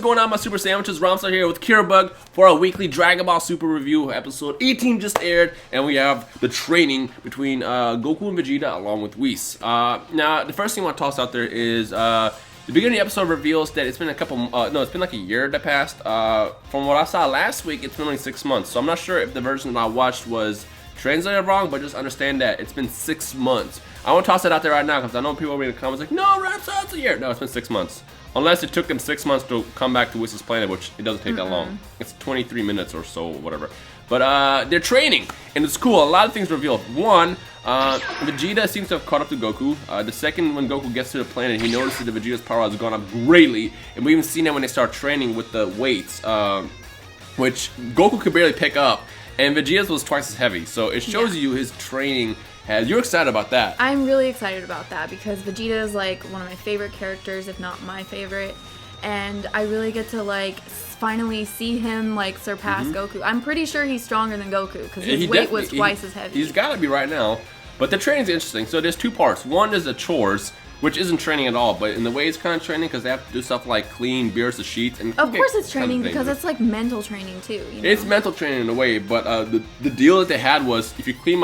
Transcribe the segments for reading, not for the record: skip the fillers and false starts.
going on, my Super Sandwiches? Rhymestyle here with Kirabug for our weekly Dragon Ball Super review. Episode 18 just aired, and we have the training between Goku and Vegeta along with Whis. Now, the first thing I want to toss out there is the beginning of the episode reveals that it's been it's been like a year that passed. From what I saw last week, it's been only 6 months. So I'm not sure if the version that I watched was translated wrong, but just understand that it's been 6 months. I want to toss that out there right now because I know people will be in the comments like, no, Rhymestyle, it's a year. No, it's been 6 months. Unless it took them 6 months to come back to Whis' planet, which it doesn't take that long. It's 23 minutes or so, whatever. But they're training, and it's cool. A lot of things revealed. One, Vegeta seems to have caught up to Goku. The second, when Goku gets to the planet, he notices that Vegeta's power has gone up greatly. And we even seen that when they start training with the weights, which Goku could barely pick up. And Vegeta's was twice as heavy. So it shows you his training. You're excited about that. I'm really excited about that because Vegeta is like one of my favorite characters, if not my favorite. And I really get to like finally see him like surpass Goku. I'm pretty sure he's stronger than Goku because his weight was twice as heavy. He's got to be right now. But the training's interesting. So there's two parts. One is the chores, which isn't training at all, but in the way it's kind of training because they have to do stuff like clean Beerus' sheets. And of course it's training because it's like mental training too. You know? It's mental training in a way, but the deal that they had was if you clean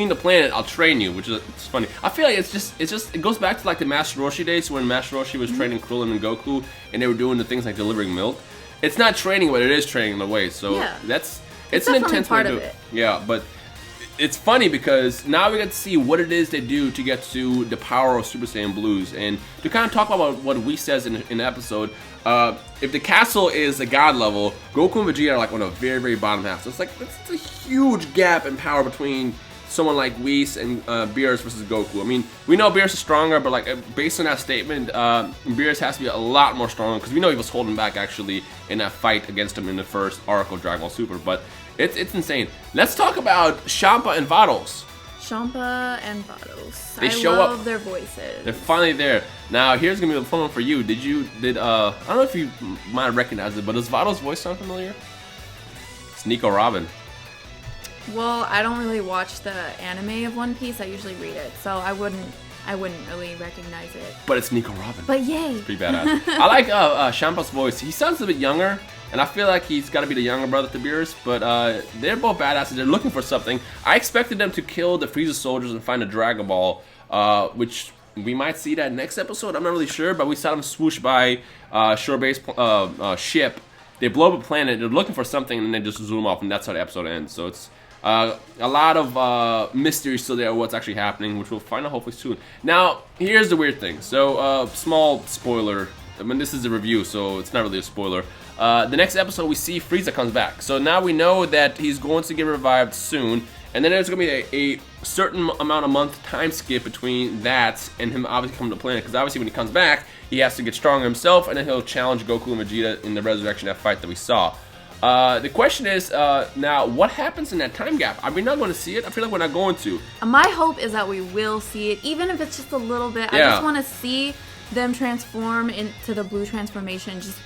the planet, I'll train you, which is it's funny. I feel like it goes back to like the Master Roshi days when Master Roshi was training Krillin and Goku, and they were doing the things like delivering milk. It's not training, but it is training in a way. So it's an intense way to do it. Yeah, but it's funny because now we get to see what it is they do to get to the power of Super Saiyan Blues, and to kind of talk about what Whis says in the episode. If the castle is the god level, Goku and Vegeta are like on a very, very bottom half. So it's a huge gap in power between someone like Whis and Beerus versus Goku. I mean, we know Beerus is stronger, but like based on that statement, Beerus has to be a lot more stronger because we know he was holding back actually in that fight against him in the first arc of Dragon Ball Super. But it's insane. Let's talk about Champa and Vados. Champa and Vados. They show love up. Their voices. They're finally there. Now here's gonna be the fun one for you. I don't know if you might recognize it, but does Vados' voice sound familiar? It's Nico Robin. Well, I don't really watch the anime of One Piece. I usually read it, so I wouldn't really recognize it. But it's Nico Robin. But yay! It's pretty badass. I like Champa's voice. He sounds a bit younger, and I feel like he's got to be the younger brother to Beerus. But they're both badasses. They're looking for something. I expected them to kill the Frieza soldiers and find a Dragon Ball, which we might see that next episode. I'm not really sure, but we saw them swoosh by shore-based ship. They blow up a planet. They're looking for something, and then they just zoom off, and that's how the episode ends. So it's a lot of mystery still there of what's actually happening, which we'll find out hopefully soon. Now, here's the weird thing. So, small spoiler. I mean, this is a review, so it's not really a spoiler. The next episode, we see Frieza comes back. So now we know that he's going to get revived soon. And then there's going to be a certain amount of month time skip between that and him obviously coming to the planet. Because obviously when he comes back, he has to get stronger himself, and then he'll challenge Goku and Vegeta in the Resurrection F fight that we saw. The question is, now, what happens in that time gap? Are we not going to see it? I feel like we're not going to. My hope is that we will see it, even if it's just a little bit. I just want to see them transform into the blue transformation just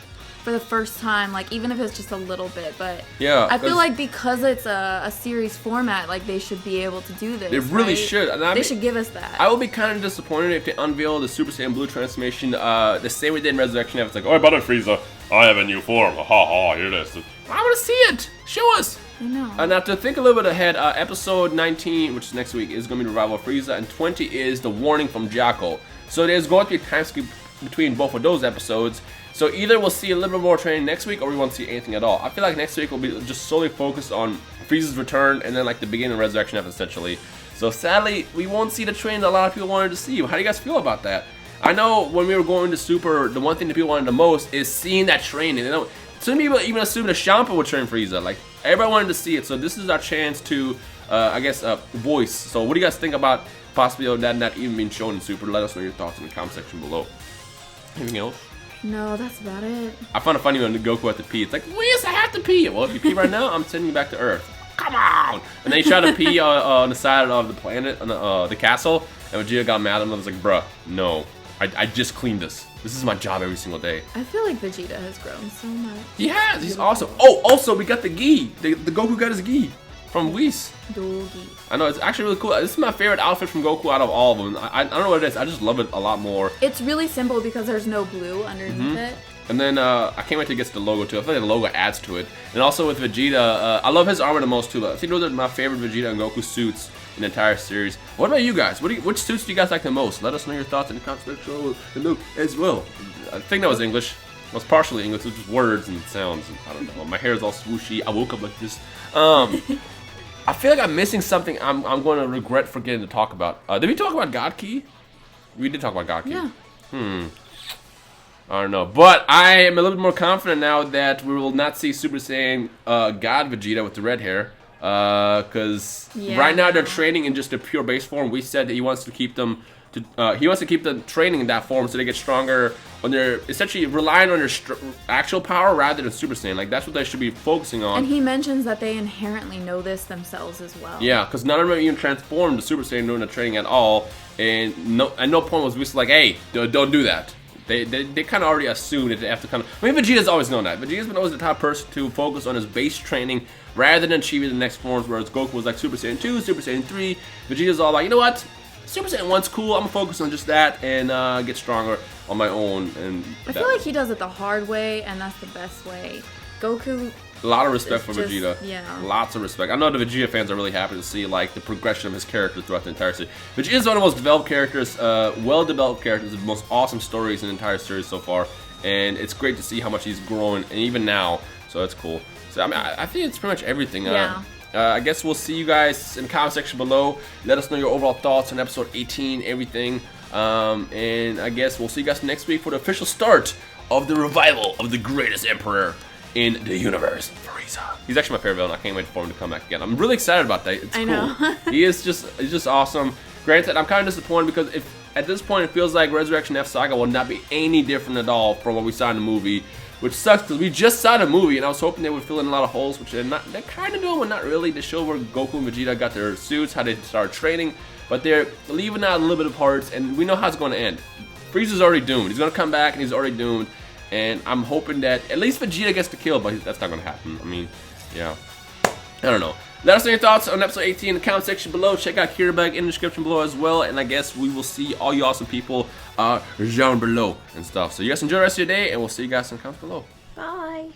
for the first time, like, even if it's just a little bit. But I feel like because it's a series format, like, they should be able to do this. They really should. They should give us that. I will be kind of disappointed if they unveil the Super Saiyan Blue transformation the same way they did in Resurrection F. It's like, oh, Brother Frieza, I have a new form. Ha ha, here it is. I want to see it. Show us. I know. Now, to think a little bit ahead, episode 19, which is next week, is going to be the Revival of Frieza, and 20 is the Warning from Jackal. So there's going to be a time skip between both of those episodes. So either we'll see a little bit more training next week, or we won't see anything at all. I feel like next week will be just solely focused on Frieza's return, and then like the beginning of Resurrection F, essentially. So sadly, we won't see the training that a lot of people wanted to see. How do you guys feel about that? I know when we were going to Super, the one thing that people wanted the most is seeing that training. You know, some people even assumed that Champa would train Frieza. Like, everybody wanted to see it. So this is our chance to, voice. So what do you guys think about possibly that not even being shown in Super? Let us know your thoughts in the comment section below. Anything else? No, that's about it. I found it funny when Goku had to pee. It's like, Whis, I have to pee. Well, if you pee right now, I'm sending you back to Earth. Come on! And then he tried to pee on the side of the planet, on the castle, and Vegeta got mad at him and was like, bruh, no. I just cleaned this. This is my job every single day. I feel like Vegeta has grown so much. He has. He's awesome. Oh, also, we got the gi. The Goku got his gi from Whis. Dogi. I know, it's actually really cool. This is my favorite outfit from Goku out of all of them. I don't know what it is. I just love it a lot more. It's really simple because there's no blue underneath it. And then I can't wait to get to the logo too. I feel like the logo adds to it. And also with Vegeta, I love his armor the most too. I think those are my favorite Vegeta and Goku suits in the entire series. What about you guys? Which suits do you guys like the most? Let us know your thoughts in the comments section below as well. I think that was English. It was partially English. It was just words and sounds. And I don't know. My hair is all swooshy. I woke up like this. I feel like I'm missing something. I'm going to regret forgetting to talk about. Did we talk about God Key? We did talk about God Key. Yeah. I don't know, but I am a little bit more confident now that we will not see Super Saiyan God Vegeta with the red hair, because right now they're training in just a pure base form. We said that he wants to keep them he wants to keep them training in that form so they get stronger when they're essentially relying on their actual power rather than Super Saiyan. Like that's what they should be focusing on. And he mentions that they inherently know this themselves as well. Yeah, because none of them even transformed to Super Saiyan during the training at all, and at no point was Whis like, hey, don't do that. They kind of already assumed that they have to kind of... I mean, Vegeta's always known that. Vegeta's been always the top person to focus on his base training rather than achieving the next forms, whereas Goku was like Super Saiyan 2, Super Saiyan 3. Vegeta's all like, you know what? Super Saiyan 1's cool. I'm going to focus on just that and get stronger on my own. And I feel like he does it the hard way, and that's the best way. Goku... A lot of respect for Vegeta. Yeah. Lots of respect. I know the Vegeta fans are really happy to see like the progression of his character throughout the entire series. Vegeta is one of the most developed characters, well-developed characters, the most awesome stories in the entire series so far. And it's great to see how much he's growing, and even now. So that's cool. So I mean, I think it's pretty much everything. Yeah. I guess we'll see you guys in the comment section below. Let us know your overall thoughts on episode 18, everything. And I guess we'll see you guys next week for the official start of the revival of the greatest emperor in the universe, Frieza. He's actually my favorite villain. I can't wait for him to come back again. I'm really excited about that. It's I cool. know. He's just awesome. Granted, I'm kind of disappointed because if at this point it feels like Resurrection F Saga will not be any different at all from what we saw in the movie, which sucks because we just saw the movie and I was hoping they would fill in a lot of holes, which they're not. They're kind of doing, but not really. They show where Goku and Vegeta got their suits, how they started training, but they're leaving out a little bit of parts, and we know how it's going to end. Frieza's already doomed. He's going to come back and he's already doomed. And I'm hoping that at least Vegeta gets the kill, but that's not going to happen. I mean, yeah. I don't know. Let us know your thoughts on episode 18 in the comment section below. Check out Kiribag in the description below as well. And I guess we will see all you awesome people down below and stuff. So you guys enjoy the rest of your day, and we'll see you guys in the comments below. Bye.